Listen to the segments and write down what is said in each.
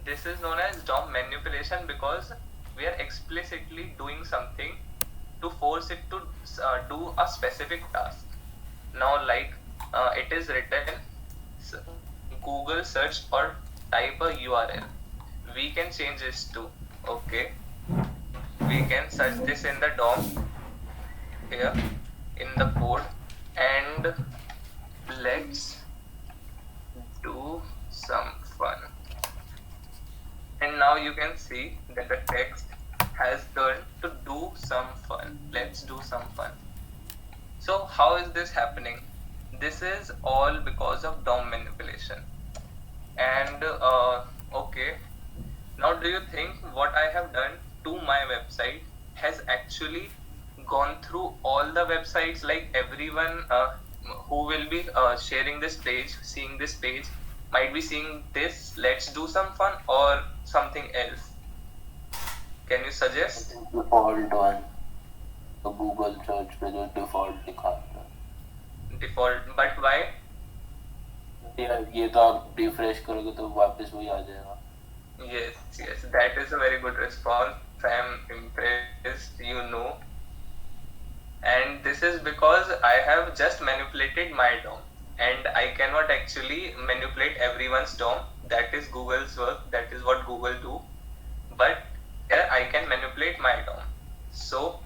This is known as DOM manipulation because we are explicitly doing something to force it to do a specific task. Now, like it is written, Google search or type a URL. We can change this to, okay, we can search this in the DOM here in the code, and let's do some fun. And now you can see that the text has turned to do some fun. Let's do some fun. So how is this happening? This is all because of DOM manipulation. And okay, now do you think what I have done to my website has actually gone through all the websites, like everyone who will be sharing this page, seeing this page, might be seeing this let's do some fun or something else? Can you suggest? Default one, the Google search पे जो default लिखा आता है. Default, but why? ये तो आप refresh करोगे तो वापस वही आ जाएगा. Yes, that is a very good response. I am impressed, you know. And this is because I have just manipulated my DOM, and I cannot actually manipulate everyone's DOM. That is Google's work, that is what Google do. But here I can manipulate my DOM. So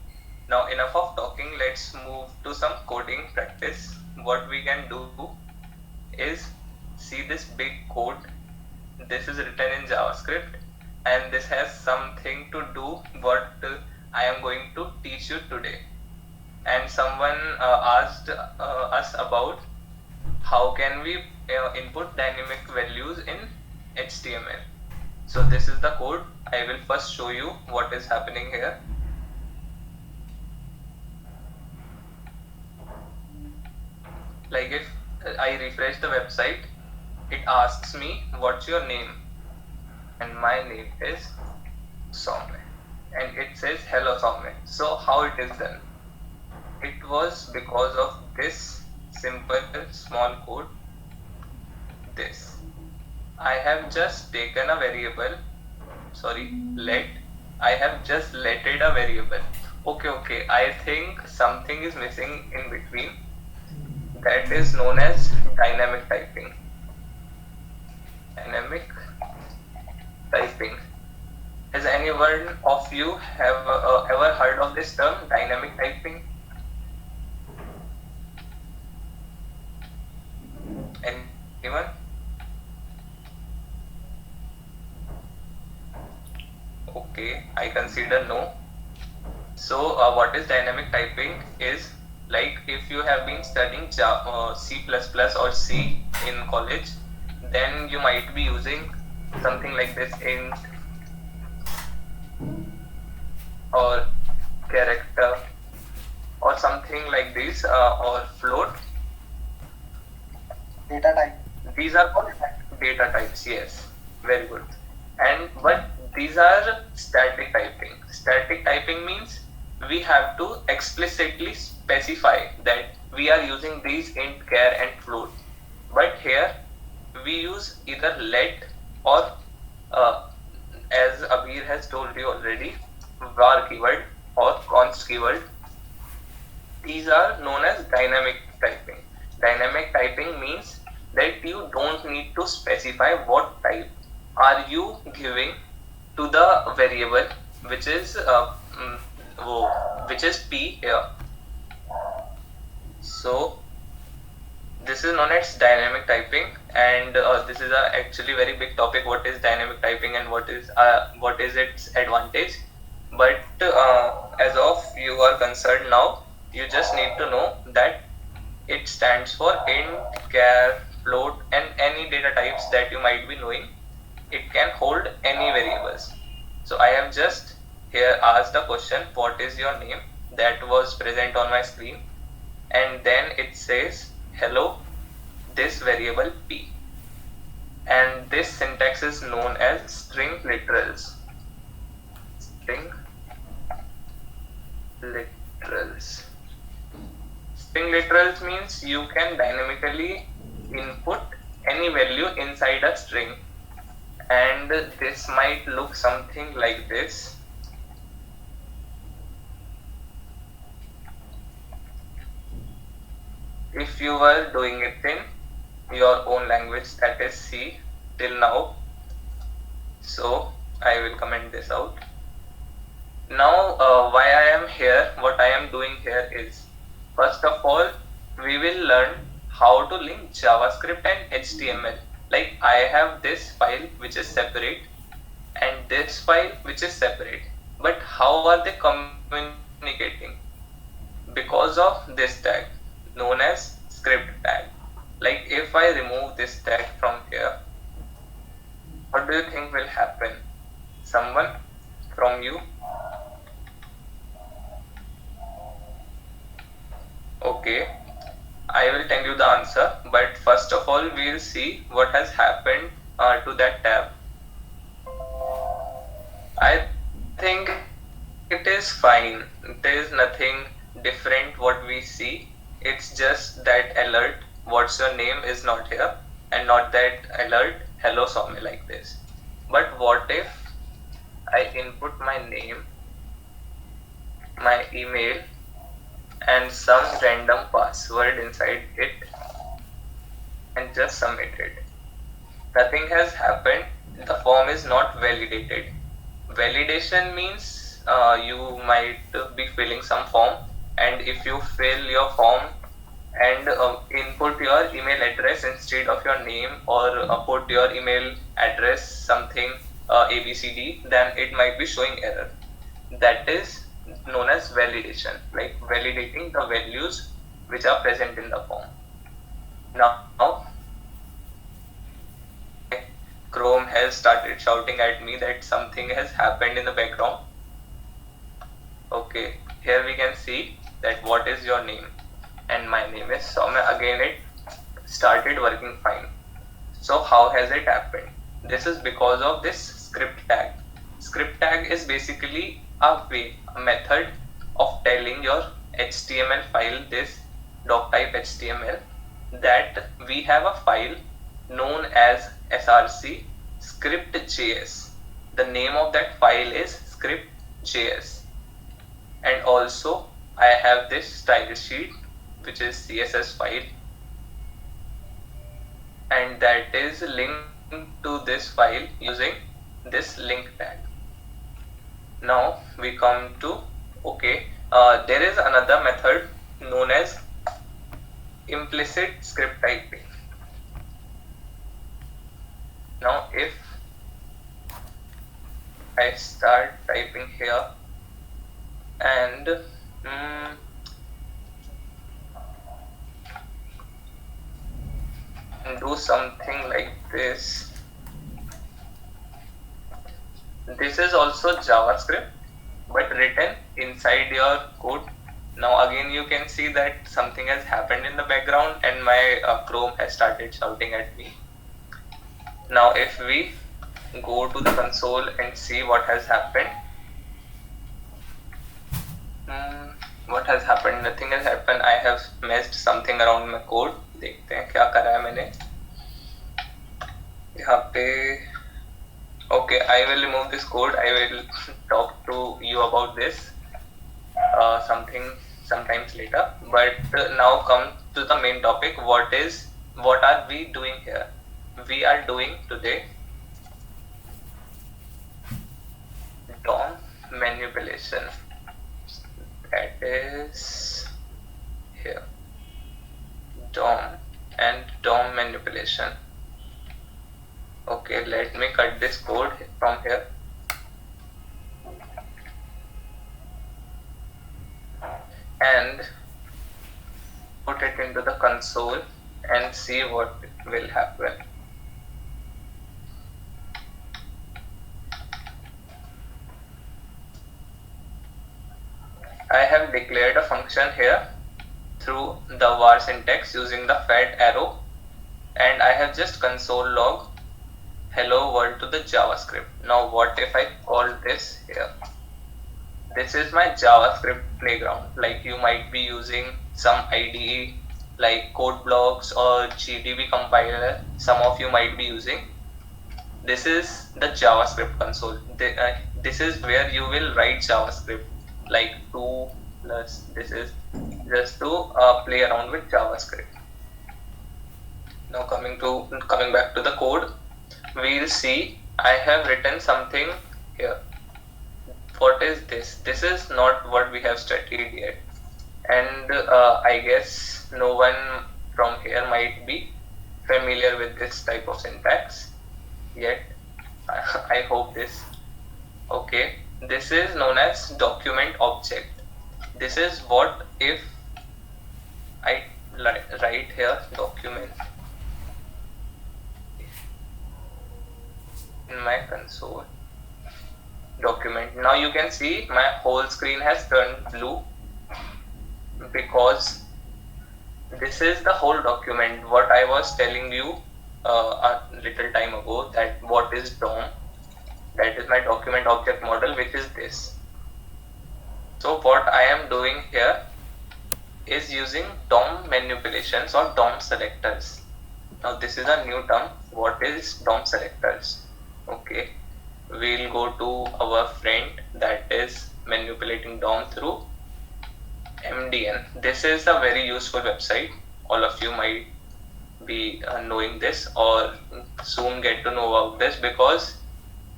now enough of talking, let's move to some coding practice. What we can do is see this big code. This is written in JavaScript, and this has something to do what I am going to teach you today. And someone asked us about how can we input dynamic values in HTML. So this is the code. I will first show you what is happening here. Like if I refresh the website, it asks me what's your name, and my name is Soumya, and it says hello Soumya. So how it is done? It was because of this simple small code. This, I have just taken a variable, I have just letted a variable. Okay, I think something is missing in between. That is known as dynamic typing. Dynamic typing. Has anyone of you have ever heard of this term, dynamic typing? Anyone? Okay, I consider no. So what is dynamic typing is, like if you have been studying Java, C++ or C in college, then you might be using something like this, int or character or something like this, or float. Data type. These are called data types. Yes, very good. But these are static typing. Static typing means we have to explicitly specify that we are using these int, char and float. But here we use either let or as Abir has told you already, var keyword or const keyword. These are known as dynamic typing. Dynamic typing means that you don't need to specify what type are you giving to the variable, which is p here. So this is known as dynamic typing, and this is a actually very big topic. What is dynamic typing and what is its advantage? But as of you are concerned now, you just need to know that it stands for int, char, float, and any data types that you might be knowing. It can hold any variables. So I have just here asked the question, what is your name? That was present on my screen, and then it says hello, this variable p, and this syntax is known as string literals. String literals means you can dynamically input any value inside a string, and this might look something like this. If you were doing it in your own language, that is C till now, so I will comment this out. Now why I am here, what I am doing here is, first of all, we will learn how to link JavaScript and HTML. Like I have this file which is separate and this file which is separate, but how are they communicating? Because of this tag known as script tag. Like if I remove this tag from here, what do you think will happen? Someone from you? Okay, I will tell you the answer, but first of all we will see what has happened to that tab. I think it is fine. There is nothing different what we see. It's just that alert, what's your name, is not here, and not that alert, hello Soumya, like this. But what if I input my name, my email, and some random password inside it and just submit it? Nothing has happened. The form is not validated. Validation means you might be filling some form, and if you fill your form and input your email address instead of your name, or put your email address something ABCD, then it might be showing error. That is known as validation, like validating the values which are present in the form. Now Chrome has started shouting at me that something has happened in the background. Okay, here we can see that what is your name, and my name is Soumya. Again it started working fine. So how has it happened? This is because of this script tag. Script tag is basically a method of telling your HTML file, this doc type HTML, that we have a file known as src script.js. The name of that file is script.js, and also I have this style sheet which is CSS file, and that is linked to this file using this link tag. Now we come to, okay, there is another method known as implicit script typing. Now if I start typing here and do something like this, this is also JavaScript but written inside your code. Now again you can see that something has happened in the background and my Chrome has started shouting at me. Now if we go to the console and see what has happened, what has happened? Nothing has happened. I have messed something around my code. देखते हैं क्या करा है मैंने यहाँ पे. Okay, I will remove this code. I will talk to you about this sometimes later. But now come to the main topic. What are we doing here? We are doing today DOM manipulation. That is here. DOM and DOM manipulation. Okay, let me cut this code from here. And put it into the console and see what will happen. I have declared a function here through the var syntax using the fat arrow, and I have just console log hello world to the JavaScript. Now what if I call this here? This is my JavaScript playground. Like you might be using some IDE like CodeBlocks or GDB compiler, some of you might be using. This is the JavaScript console. This is where you will write JavaScript, like 2 plus this is just to play around with JavaScript. Now coming back to the code, we'll see I have written something here. What is this? This is not what we have studied yet, and I guess no one from here might be familiar with this type of syntax yet. I hope this. Okay, this is known as document object. This is what if I write here document in my console document. Now you can see my whole screen has turned blue because this is the whole document. What I was telling you a little time ago, that what is DOM, that is my document object model, which is this. So what I am doing here is using DOM manipulations or DOM selectors. Now this is a new term. What is DOM selectors? Okay, we'll go to our friend that is manipulating DOM through MDN. This is a very useful website. All of you might be knowing this or soon get to know about this, because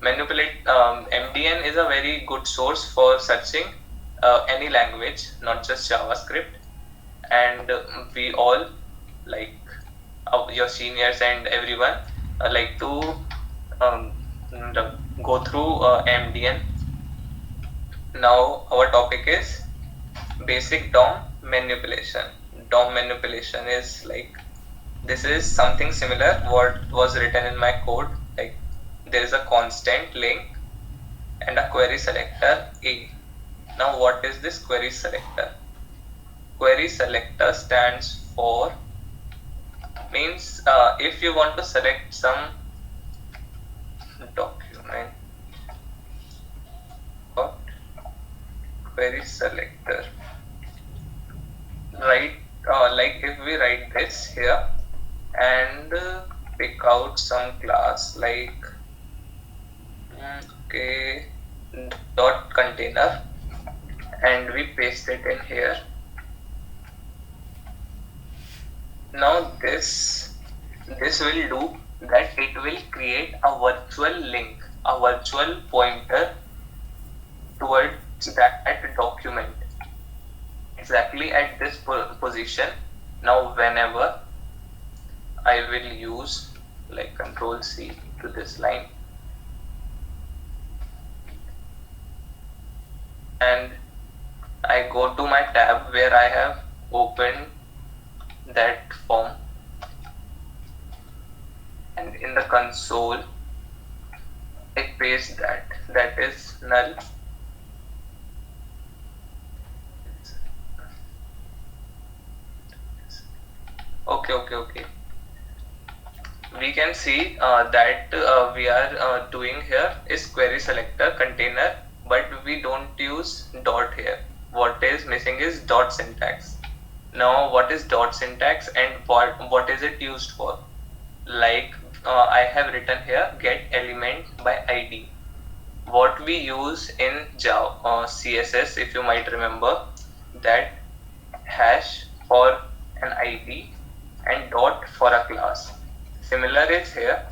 MDN is a very good source for searching any language, not just JavaScript. And we all, like your seniors and everyone, like to go through MDN. Now our topic is basic DOM manipulation. DOM manipulation is like, this is something similar what was written in my code. Like there is a constant link and a query selector A. Now what is this query selector? Query selector stands for, means if you want to select some document, query selector, right? Like if we write this here and pick out some class like okay, dot container, and we paste it in here. Now this will do that, it will create a virtual link, a virtual pointer towards that document exactly at this position. Now whenever I will use like Control C to this line and I go to my tab where I have opened that form, and in the console I paste that is null. Okay. We can see that we are doing here is query selector container, but we don't use dot here. What is missing is dot syntax. Now what is dot syntax and what is it used for? Like I have written here get element by ID. What we use in Java CSS, if you might remember, that hash for an ID and dot for a class. Similar is here.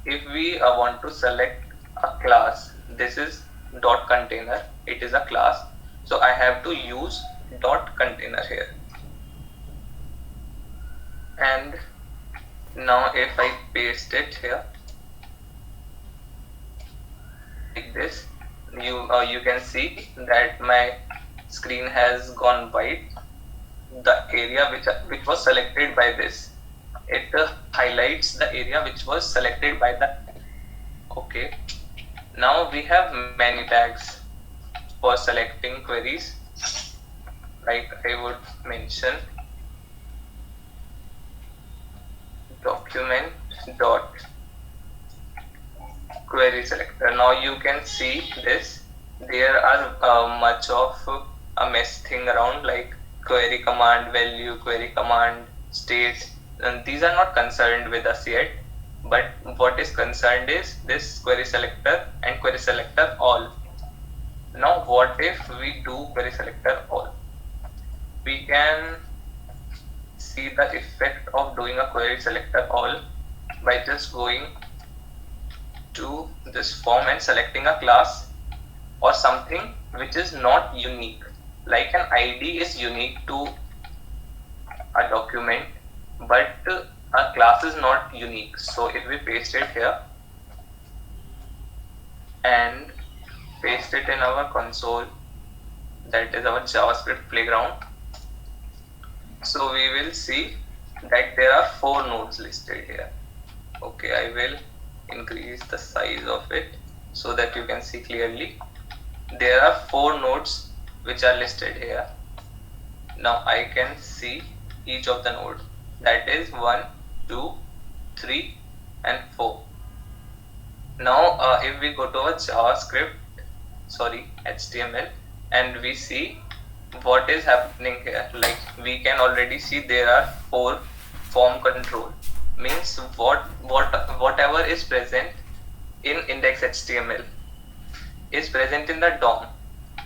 If we want to select a class, this is dot container, it is a class, so I have to use dot container here. And now if I paste it here like this, you can see that my screen has gone white. The area which was selected by this, it highlights the area which was selected by the. Okay, now we have many tags for selecting queries. Like I would mention document dot query selector. Now you can see this, there are much of a mess thing around, like query command value, query command state, and these are not concerned with us yet. but what is concerned is this query selector and query selector all. Now what if we do query selector all? We can see the effect of doing a query selector all by just going to this form and selecting a class or something which is not unique. Like an ID is unique to a document, but a class is not unique. So if we paste it here and paste it in our console, that is our JavaScript playground, so we will see that there are 4 nodes listed here. Okay, I will increase the size of it so that you can see clearly. There are 4 nodes which are listed here. Now I can see each of the nodes, that is 1, 2, 3 and 4. Now if we go to our HTML, and we see what is happening here, like we can already see there are 4 form control, means whatever is present in index.html is present in the DOM,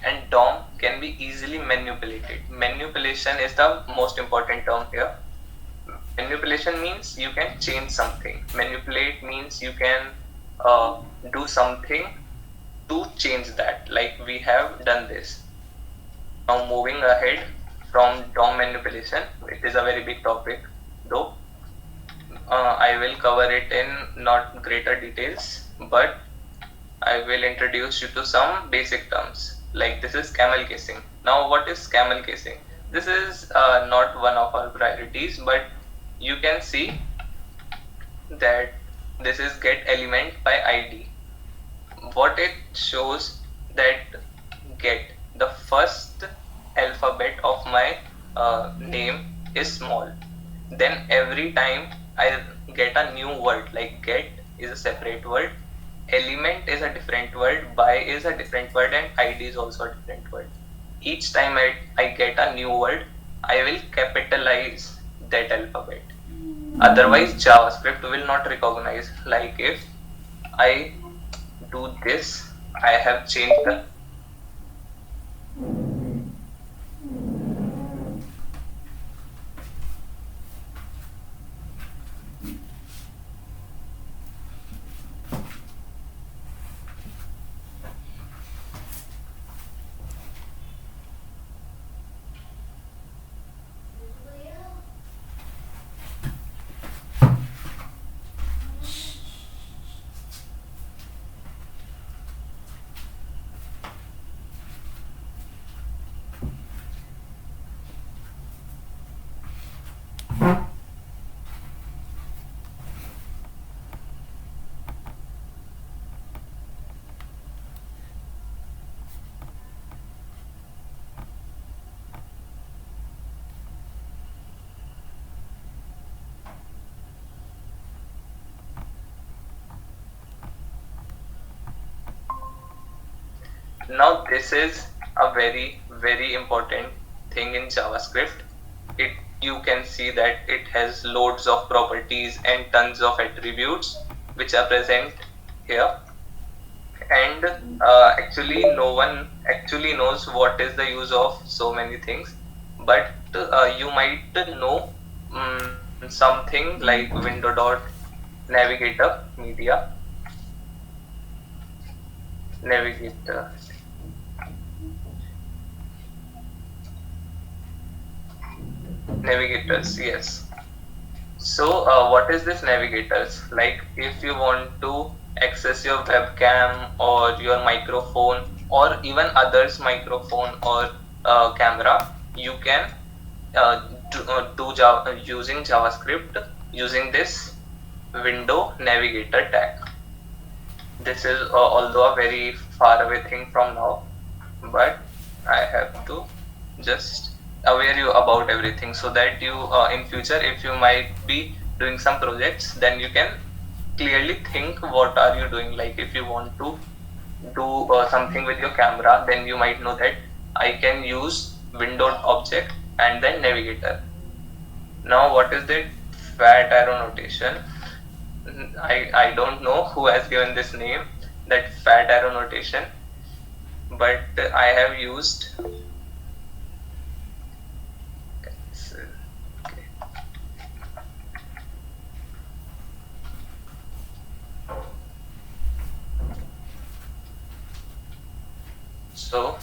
and DOM can be easily manipulated. Manipulation is the most important term here. Manipulation means you can change something. Manipulate means you can do something to change that, like we have done this. Now moving ahead from DOM manipulation, it is a very big topic though. I will cover it in not greater details, but I will introduce you to some basic terms. Like this is camel casing. Now what is camel casing? This is not one of our priorities, but you can see that this is get element by ID. What it shows that get the first alphabet of my name is small. Then every time I get a new word, like get is a separate word, element is a different word, by is a different word, and ID is also a different word. Each time I get a new word, I will capitalize that alphabet. Otherwise JavaScript will not recognize. Like if I do this, I have changed the Now this is a very important thing in JavaScript. You can see that it has loads of properties and tons of attributes which are present here, and actually no one actually knows what is the use of so many things, but you might know something like window dot navigator media navigator navigators, yes. So what is this navigators? Like if you want to access your webcam or your microphone or even others microphone or camera, you can do using JavaScript using this window navigator tag. This is although a very far away thing from now, but I have to just aware you about everything so that you in future, if you might be doing some projects, then you can clearly think what are you doing. Like if you want to do something with your camera, then you might know that I can use window object and then navigator. Now what is the fat arrow notation? I don't know who has given this name, that fat arrow notation, but I have used. Okay. So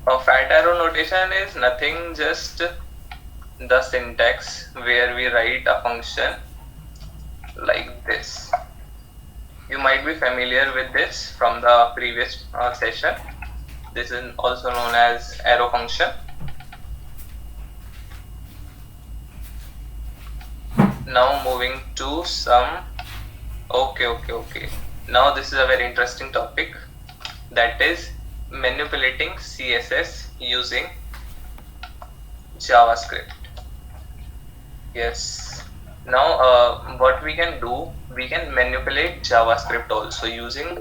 a fat arrow notation is nothing, just the syntax where we write a function like this. You might be familiar with this from the previous session. This is also known as arrow function. Now moving to some. Okay. Now this is a very interesting topic, that is manipulating CSS using JavaScript. Yes. Now what we can do, we can manipulate JavaScript also using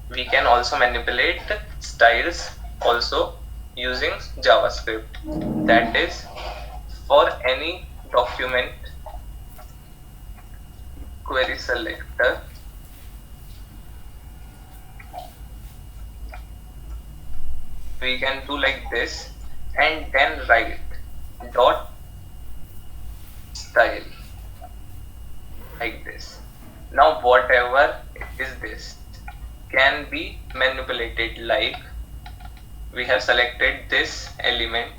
we can also manipulate styles also using JavaScript. That is, for any document query selector, we can do like this and then write dot style like this. Now whatever is this can be manipulated, like we have selected this element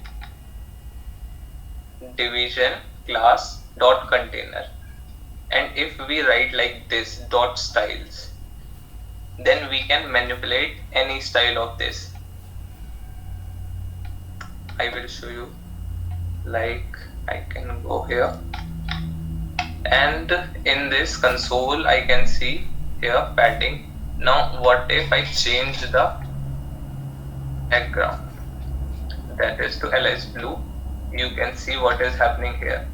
division class dot container, and if we write like this dot styles, then we can manipulate any style of this. I will show you. Like I can go here, and in this console I can see here padding. Now what if I change the background, that is to LS blue? You can see what is happening here.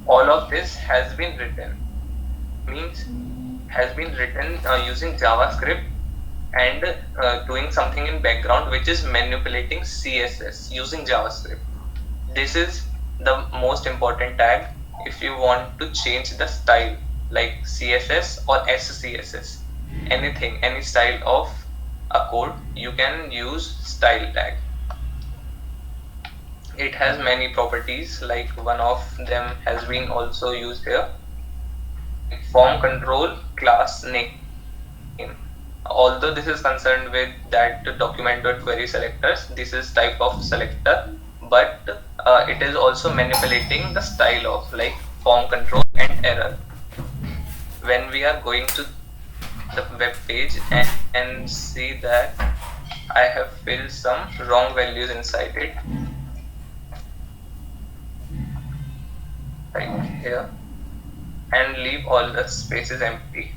All of this has been written using JavaScript and doing something in background which is manipulating CSS using JavaScript. This is the most important tag if you want to change the style, like CSS or SCSS, anything, any style of a code, you can use style tag. It has many properties, like one of them has been also used here, form control class name. Although this is concerned with that document.query selectors, this is type of selector, but it is also manipulating the style of like form control and error. When we are going to the web page and see that I have filled some wrong values inside it, right here, and leave all the spaces empty,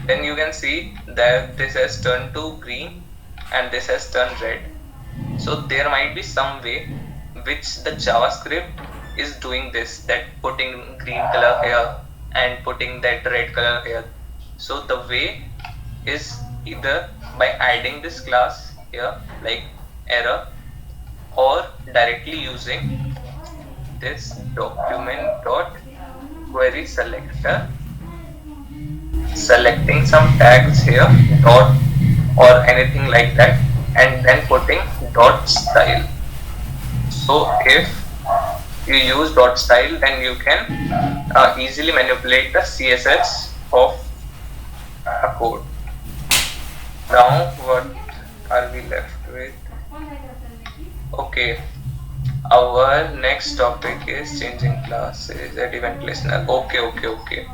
then you can see that this has turned to green and this has turned red. So there might be some way which the JavaScript is doing this, that putting green color here and putting that red color here. So the way is either by adding this class here like error, or directly using this document.query selector, selecting some tags here, dot or anything like that, and then putting dot style. So if you use dot style, then you can easily manipulate the CSS of a code. Now what are we left with? Okay, our next topic is changing classes at event listener. Okay.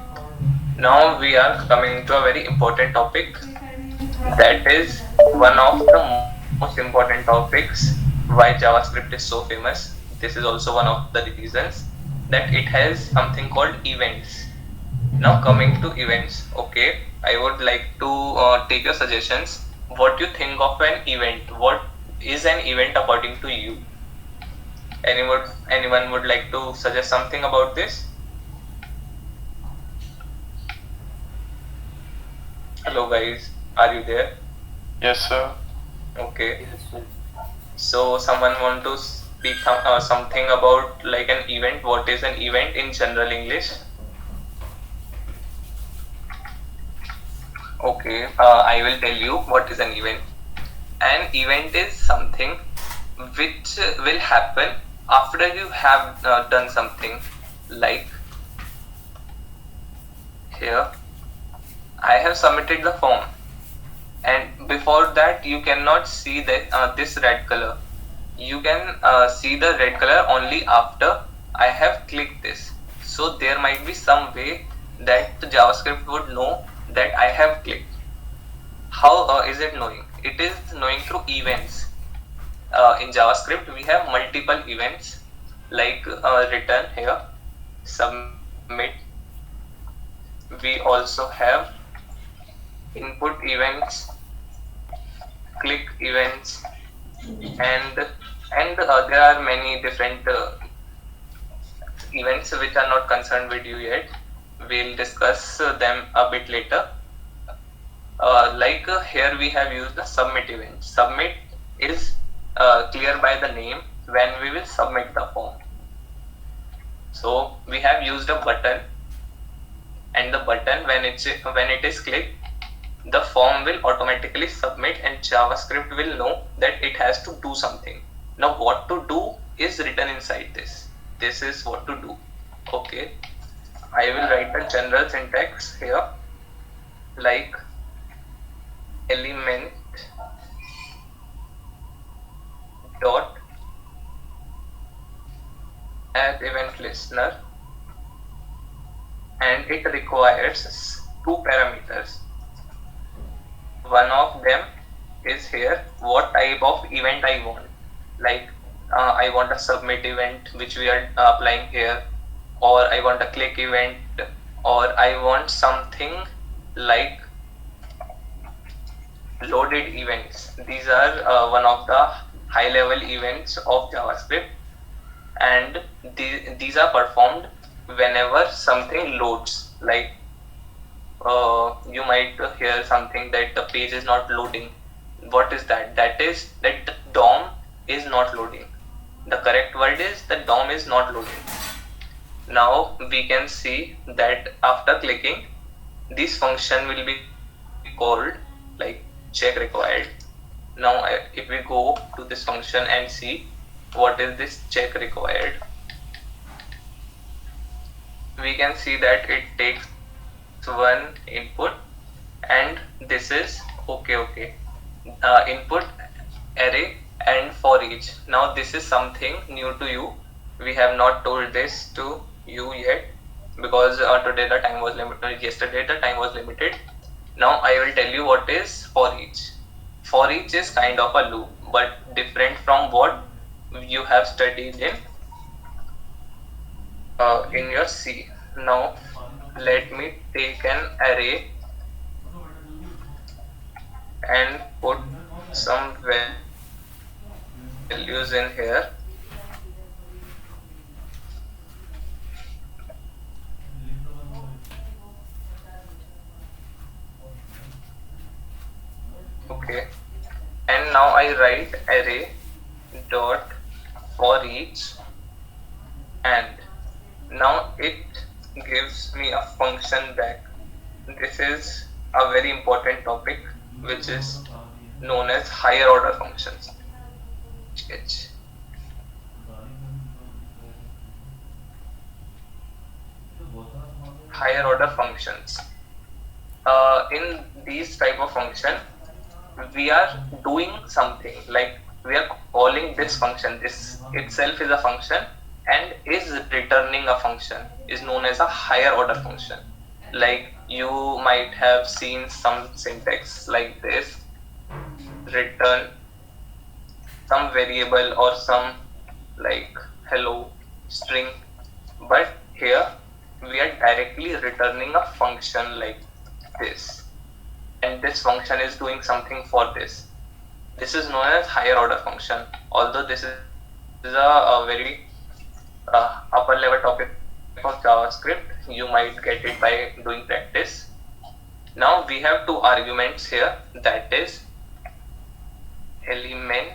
Now we are coming to a very important topic, that is one of the most important topics why JavaScript is so famous. This is also one of the reasons, that it has something called events. Now coming to events, okay, I would like to take your suggestions. What you think of an event? What is an event according to you? Anyone would like to suggest something about this? Hello guys, are you there? Yes, sir. Okay. So someone want to speak something about like an event? What is an event in general English? Okay, I will tell you what is an event. An event is something which will happen after you have done something. Like here, I have submitted the form, and before that, you cannot see that this red color. You can see the red color only after I have clicked this. So there might be some way that the JavaScript would know that I have clicked. How is it knowing? It is knowing through events. In JavaScript, we have multiple events like return here, submit. We also have input events, click events, and there are many different events which are not concerned with you yet. We'll discuss them a bit later. Here we have used the submit event. Submit is clear by the name when we will submit the form. So we have used a button, and the button when it is clicked, the form will automatically submit, and JavaScript will know that it has to do something. Now what to do is written inside this. This is what to do. Okay, I will write a general syntax here, like element dot add event listener, and it requires two parameters. One of them is here what type of event I want. Like I want a submit event which we are applying here, or I want a click event, or I want something like loaded events. These are one of the high level events of JavaScript, and these are performed whenever something loads. Like you might hear something that the page is not loading. What is that? That is that the DOM is not loading. The correct word is the DOM is not loading. Now we can see that after clicking, this function will be called like check required. Now if we go to this function and see what is this check required, we can see that it takes one input, and this is okay. Input array and for each. Now this is something new to you. We have not told this to you yet because today the time was limited. Yesterday the time was limited. Now I will tell you what is for each. For each is kind of a loop, but different from what you have studied in your C. Now let me take an array and put some values in here. Okay, and now I write array dot for each, and now it gives me a function back. This is a very important topic which is known as higher order functions. Higher order functions. In these type of function, we are doing something, like we are calling this function. This itself is a function and is returning a function, is known as a higher order function. Like you might have seen some syntax like this: return some variable or some like hello string, but here we are directly returning a function like this, and this function is doing something for this. This is known as higher order function. Although this is a very upper level topic of JavaScript, you might get it by doing practice. Now we have two arguments here, that is element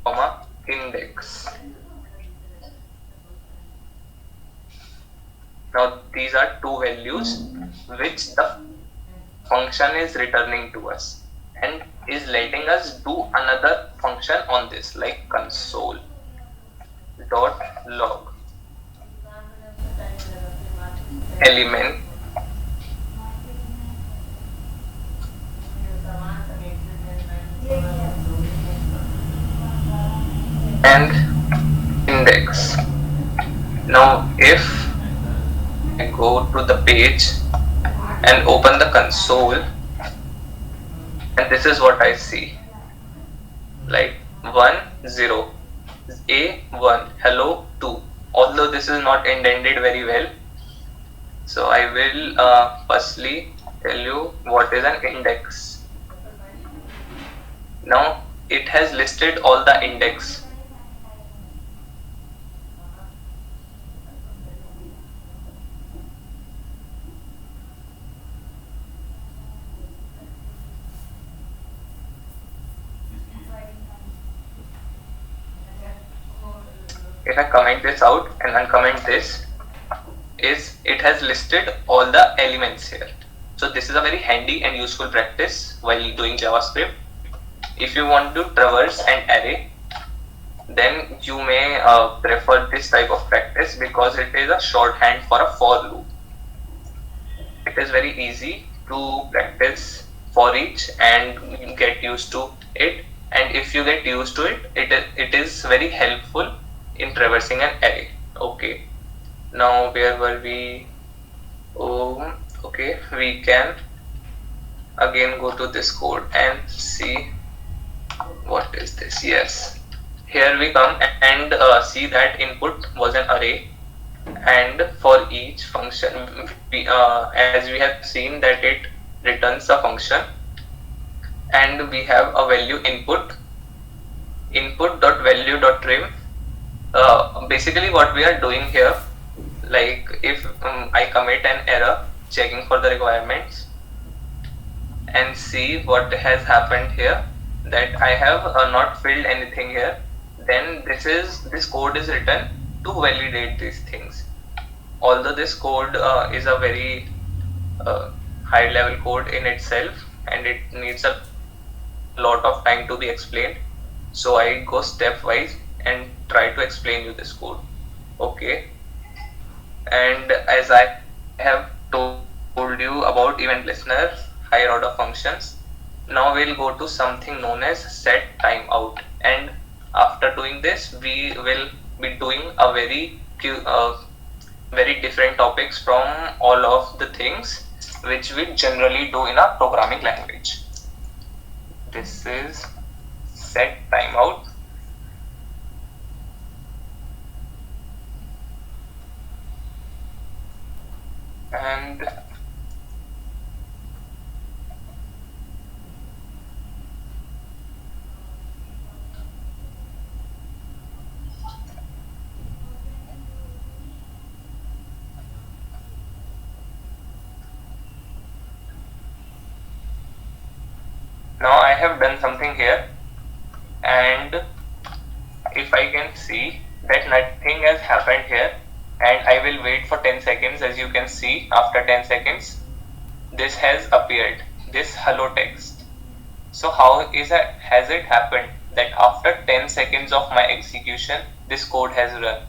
comma index. Now these are two values which the function is returning to us and is letting us do another function on this, like console dot log element and index. Now if I go to the page and open the console, and this is what I see, like 1 0 a1 hello 2, although this is not indented very well. So I will firstly tell you what is an index. Now it has listed all the index. If I comment this out and uncomment this, is it has listed all the elements here. So this is a very handy and useful practice while doing JavaScript. If you want to traverse an array, then you may prefer this type of practice because it is a shorthand for a for loop. It is very easy to practice for each and get used to it. And if you get used to it, it is very helpful in traversing an array. Okay, now where were we? Oh, okay, we can again go to this code and see what is this. Yes, here we come and see that input was an array, and for each function as we have seen that it returns a function, and we have a value input dot value dot trim. Basically what we are doing here, like if I commit an error checking for the requirements and see what has happened here, that I have not filled anything here, then this code is written to validate these things. Although this code is a very high level code in itself and it needs a lot of time to be explained, so I go stepwise and try to explain you this code. Okay, and as I have told you about event listener, higher order functions, now we'll go to something known as set timeout, and after doing this we will be doing a very different topics from all of the things which we generally do in a programming language. This is set timeout. And now I have done something here, and if I can see that nothing has happened here, and I will wait for 10 seconds. As you can see, after 10 seconds this has appeared, this hello text. So how has it happened that after 10 seconds of my execution this code has run?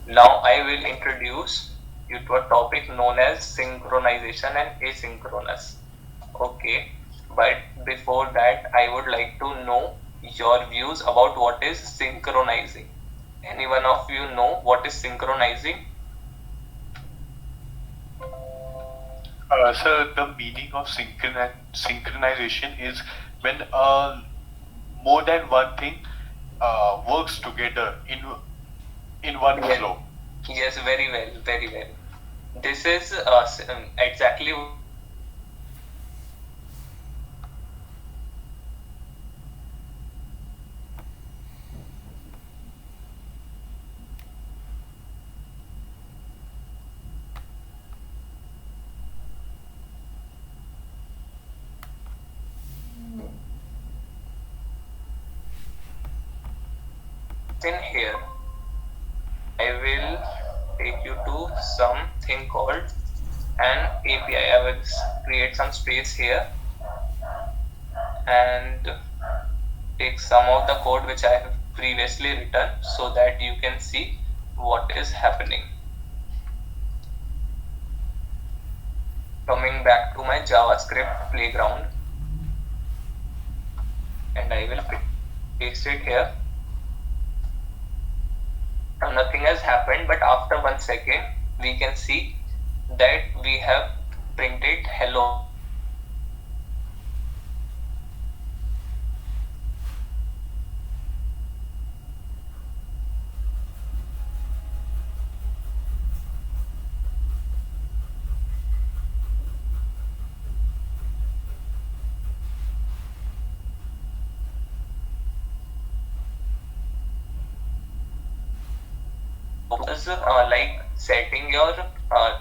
Now I will introduce you to a topic known as synchronization and asynchronous. Okay, but before that I would like to know your views about what is synchronizing. Any one of you know what is synchronizing? Sir, the meaning of synchronization is when more than one thing works together in one Yes. flow. Yes, very well, very well. This is exactly in here. I will take you to something called an API. I will create some space here and take some of the code which I have previously written so that you can see what is happening. Coming back to my JavaScript playground, and I will paste it here. Now nothing has happened, but after 1 second we can see that we have printed hello. Is like setting your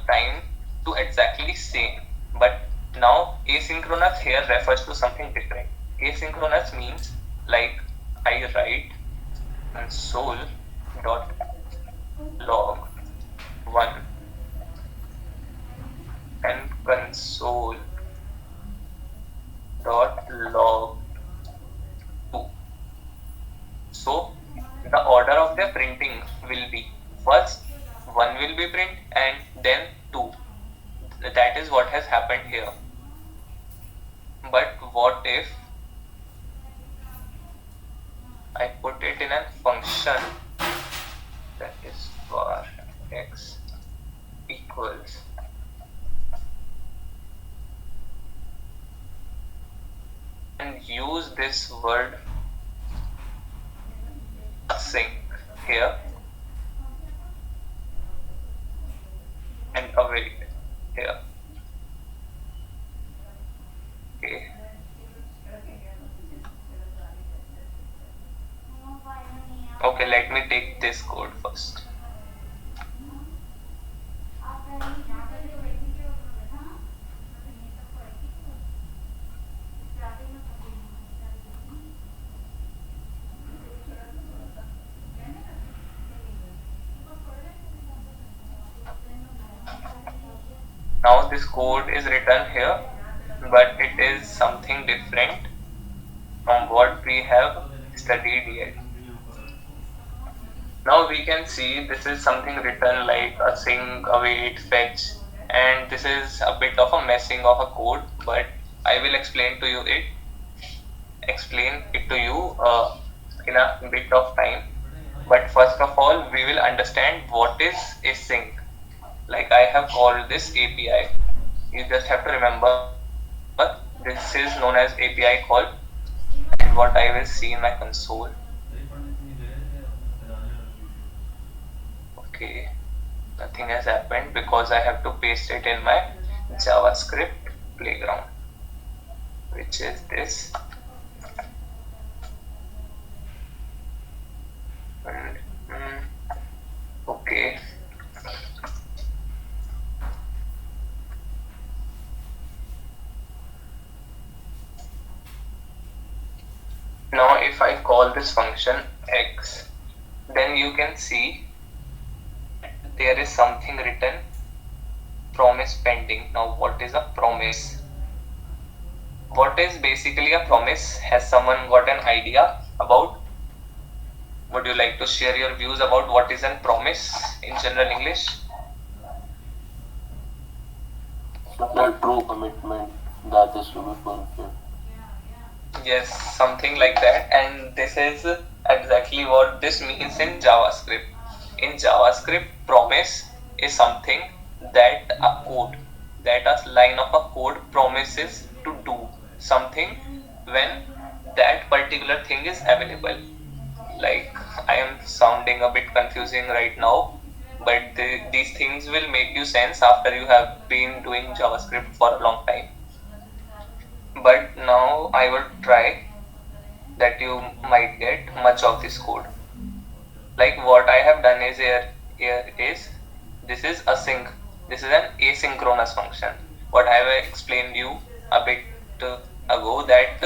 time to exactly same, but now asynchronous here refers to something different. Asynchronous means like I write console dot log 1 and console dot log 2. So the order of the printing will be first 1 will be print and then 2. That is what has happened here. But what if I put it in a function that is var x equals and use this word async here and await here. Okay. Okay, let me take this code first. Now this code is written here, but it is something different from what we have studied yet. Now we can see this is something written like async, await, fetch, and this is a bit of a messing of a code, but I will explain to you in a bit of time. But first of all, we will understand what is async. Like I have called this API. You just have to remember this is known as API call, and what I will see in my console. Okay, nothing has happened because I have to paste it in my JavaScript playground, which is this. And, okay. Now if I call this function x, then you can see there is something written promise pending. Now what is a promise? What is basically a promise? Has someone got an idea about? Would you like to share your views about what is a promise in general English? A true commitment that is to be fulfilled. Yes, something like that. And this is exactly what this means in JavaScript. In JavaScript, promise is something that a line of a code promises to do something when that particular thing is available. Like I am sounding a bit confusing right now, but these things will make you sense after you have been doing JavaScript for a long time. But now I will try that you might get much of this code. Like what I have done is here is this is async. This is an asynchronous function. What I have explained you a bit ago that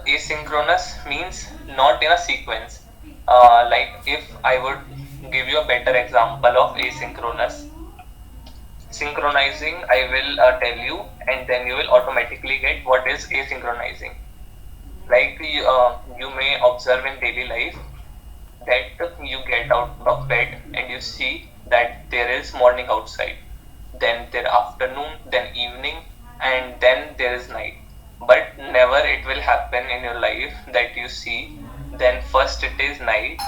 asynchronous means not in a sequence. Like if I would give you a better example of asynchronous, Synchronizing, I will tell you, and then you will automatically get what is asynchronizing. Like you may observe in daily life that you get out of bed and you see that there is morning outside, then there afternoon, then evening, and then there is night. But never it will happen in your life that you see, then first it is night,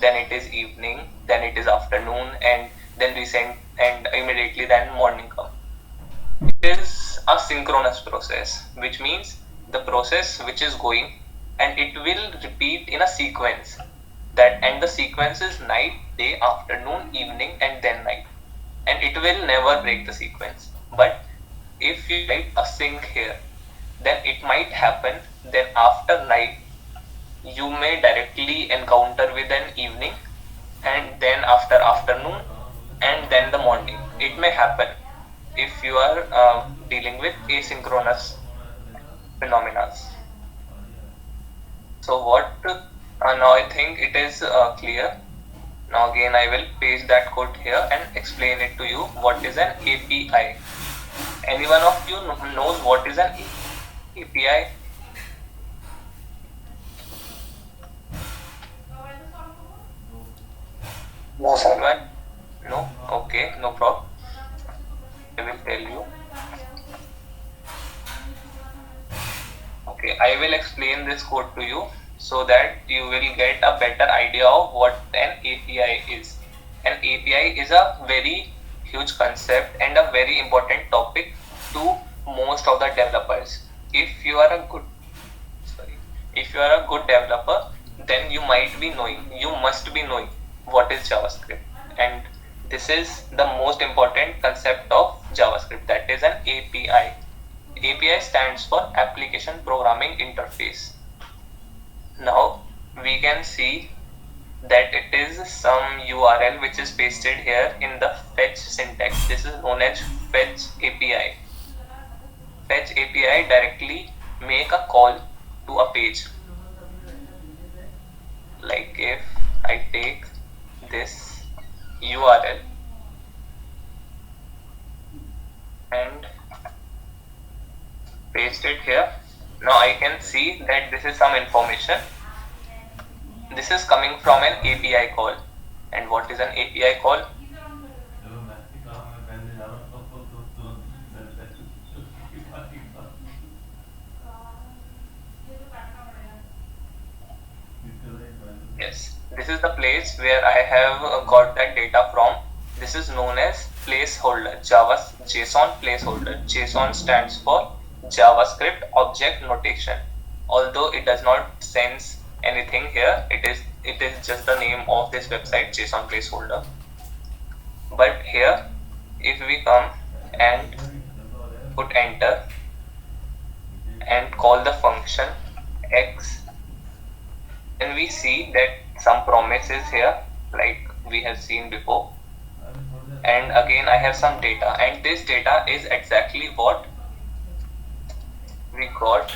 then it is evening, then it is afternoon, and then recent, and immediately then morning come. It is a synchronous process, which means the process which is going, and it will repeat in a sequence, that, and the sequence is night, day, afternoon, evening, and then night, and it will never break the sequence. But if you write a sync here, then it might happen, then after night you may directly encounter with an evening, and then after afternoon, and then the morning. It may happen if you are dealing with asynchronous phenomena. So what, now I think it is clear. Now again I will paste that code here and explain it to you what is an API. Any one of you knows what is an API? No, sir. Anyone? No? Okay, no problem. I will tell you. Okay, I will explain this code to you so that you will get a better idea of what an API is. An API is a very huge concept and a very important topic to most of the developers. If you are a good developer, then you must be knowing what is JavaScript, and this is the most important concept of JavaScript, that is an API. API stands for Application Programming Interface. Now we can see that it is some URL which is pasted here in the fetch syntax. This is known as fetch API. Fetch API directly make a call to a page. Like if I take this URL and paste it here, now I can see that this is some information. This is coming from an API call. And what is an API call? Yes, this is the place where I have got that data from. This is known as placeholder, Java's JSON placeholder. JSON stands for JavaScript Object Notation. Although it does not sense anything here, it is just the name of this website, JSON placeholder. But here, if we come and put enter and call the function x, then we see that some promise is here, like we have seen before. And again I have some data, and this data is exactly what we got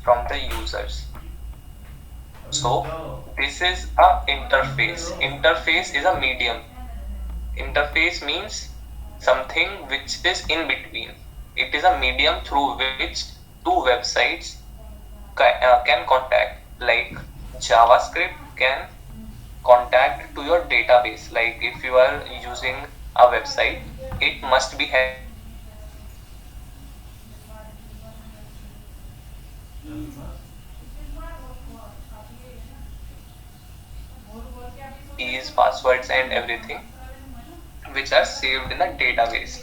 from the users. So this is a interface. Interface is a medium. Interface means something which is in between. It is a medium through which two websites can contact. Like JavaScript can contact to your database. Like if you are using a website, it must be keys, passwords, and everything which are saved in a database.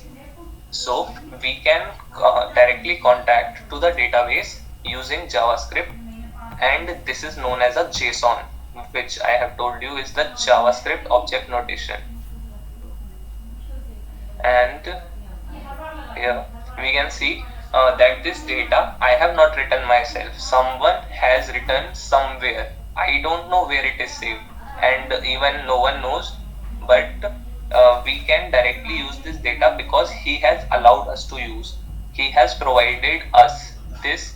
So we can directly contact to the database using JavaScript, and this is known as a JSON, which I have told you is the JavaScript Object Notation. And here we can see that this data I have not written myself. Someone has written somewhere. I don't know where it is saved, and even no one knows, but we can directly use this data because he has allowed us to use. He has provided us this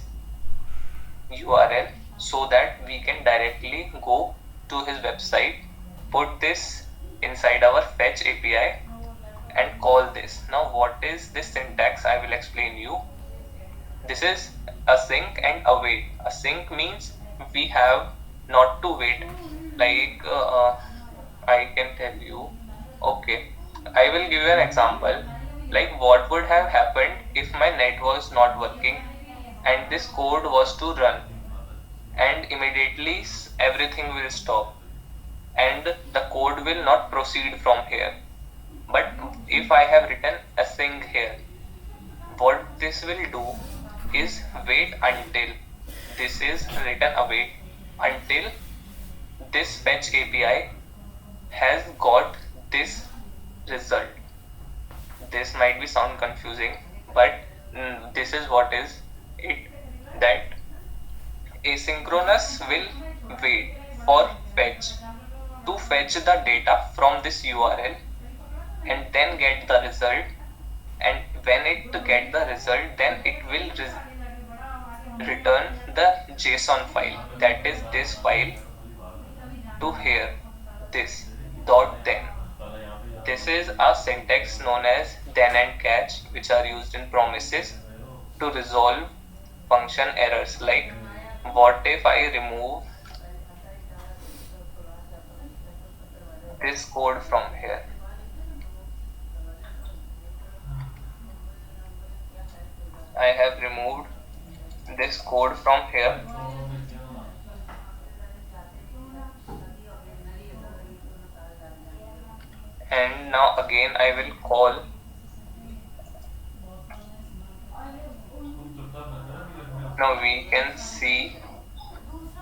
URL so that we can directly go to his website, put this inside our fetch API, and call this. Now what is this syntax? I will explain you. This is async and await. Async means we have not to wait. Like I can tell you. Okay, I will give you an example. Like what would have happened if my net was not working and this code was to run, and immediately everything will stop and the code will not proceed from here. But if I have written async here, what this will do is wait until this is written await, until this fetch API has got this result. This might be sound confusing, but this is what is it, that asynchronous will wait for fetch to fetch the data from this URL and then get the result, and when it get the result, then it will return the JSON file, that is this file, to here, this dot then. This is a syntax known as then and catch, which are used in promises to resolve function errors. Like what if I remove this code from here? I have removed this code from here, and now again I will call. Now we can see,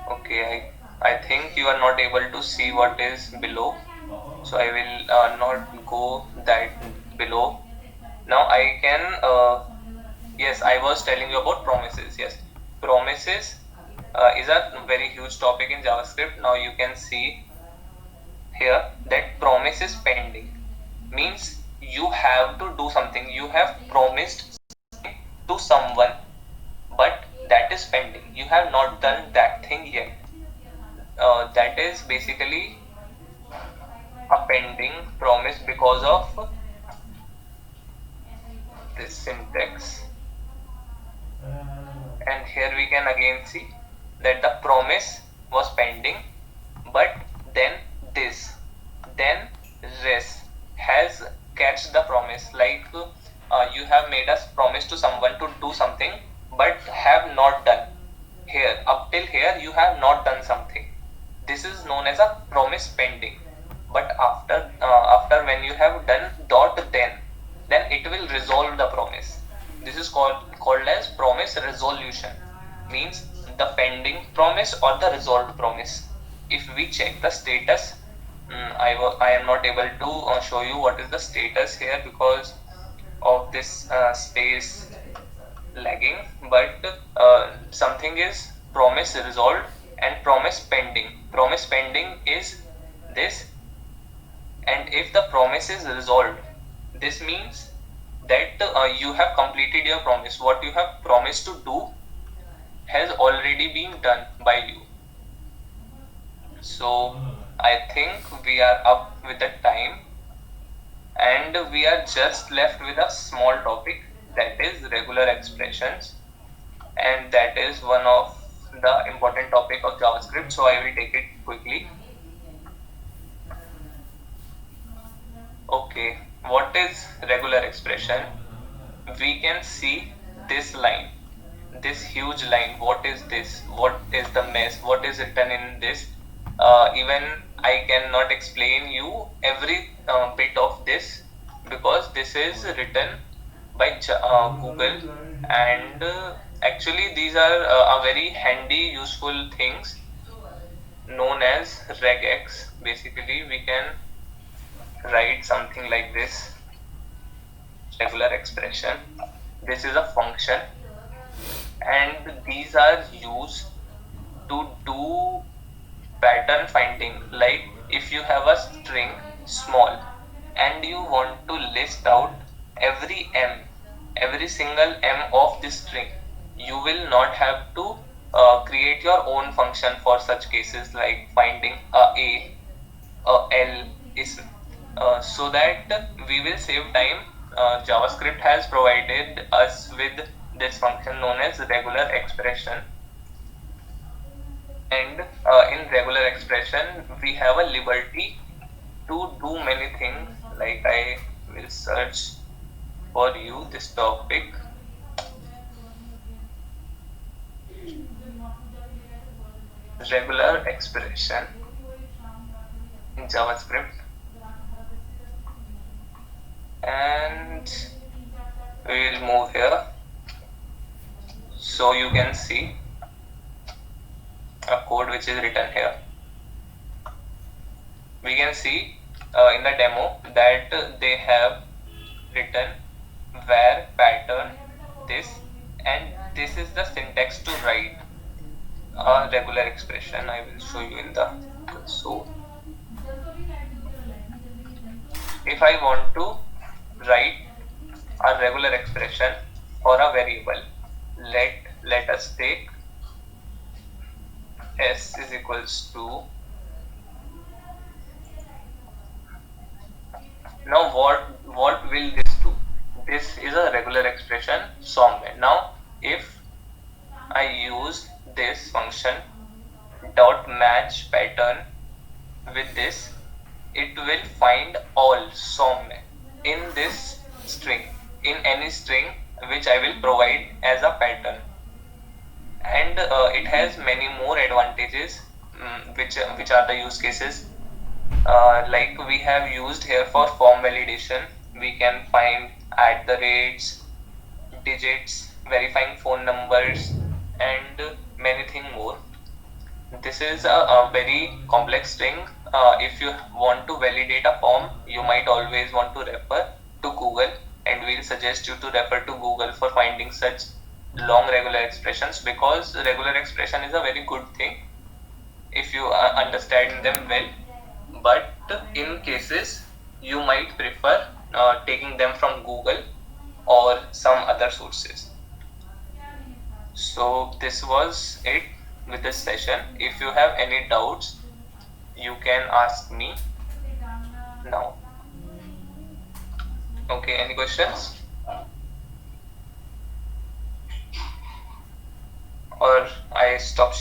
okay, I think you are not able to see what is below, so I will not go that below. Now I can yes, I was telling you about promises. Yes, promises is a very huge topic in JavaScript. Now you can see here that promise is pending, means you have to do something, you have promised something to someone, but that is pending, you have not done that thing yet. That is basically a pending promise because of this syntax. And here we can again see that the promise was pending, but then this, then res has catched the promise. Like you have made a promise to someone to do something but have not done. Here, up till here you have not done something. This is known as a promise pending. But after when you have done dot then it will resolve the promise. This is called as promise resolution, means the pending promise or the resolved promise. If we check the status, I am not able to show you what is the status here because of this space lagging, but something is promise resolved and promise pending. Promise pending is this, and if the promise is resolved, this means that you have completed your promise. What you have promised to do has already been done by you. So I think we are up with the time, and we are just left with a small topic, that is regular expressions, and that is one of the important topic of JavaScript, so I will take it quickly. Okay, what is regular expression? We can see this line, this huge line. What is this? What is the mess? What is written in this? Even I cannot explain you every bit of this because this is written by Google, and actually these are a very handy useful things known as regex. Basically we can write something like this: regular expression. This is a function, and these are used to do pattern finding. Like if you have a string small and you want to list out every single m of this string, you will not have to create your own function for such cases, like finding a L is So that we will save time, JavaScript has provided us with this function known as regular expression. And in regular expression, we have a liberty to do many things. Like I will search for you this topic. Regular expression in JavaScript, and we will move here so you can see a code which is written here. We can see in the demo that they have written where pattern this, and this is the syntax to write a regular expression. I will show you in the console. If I want to write a regular expression for a variable, let us take s is equals to, now what will this do? This is a regular expression somewhere. Now if I use this function dot match pattern with this, it will find all somewhere in this string, in any string which I will provide as a pattern. And it has many more advantages, which are the use cases. Like we have used here for form validation, we can find at the rates, digits, verifying phone numbers, and many things more. This is a very complex string. If you want to validate a form, you might always want to refer to Google, and we'll suggest you to refer to Google for finding such long regular expressions, because regular expression is a very good thing if you understand them well. But in cases you might prefer taking them from Google or some other sources. So this was it with this session. If you have any doubts, you can ask me now. Okay, any questions? Or I stop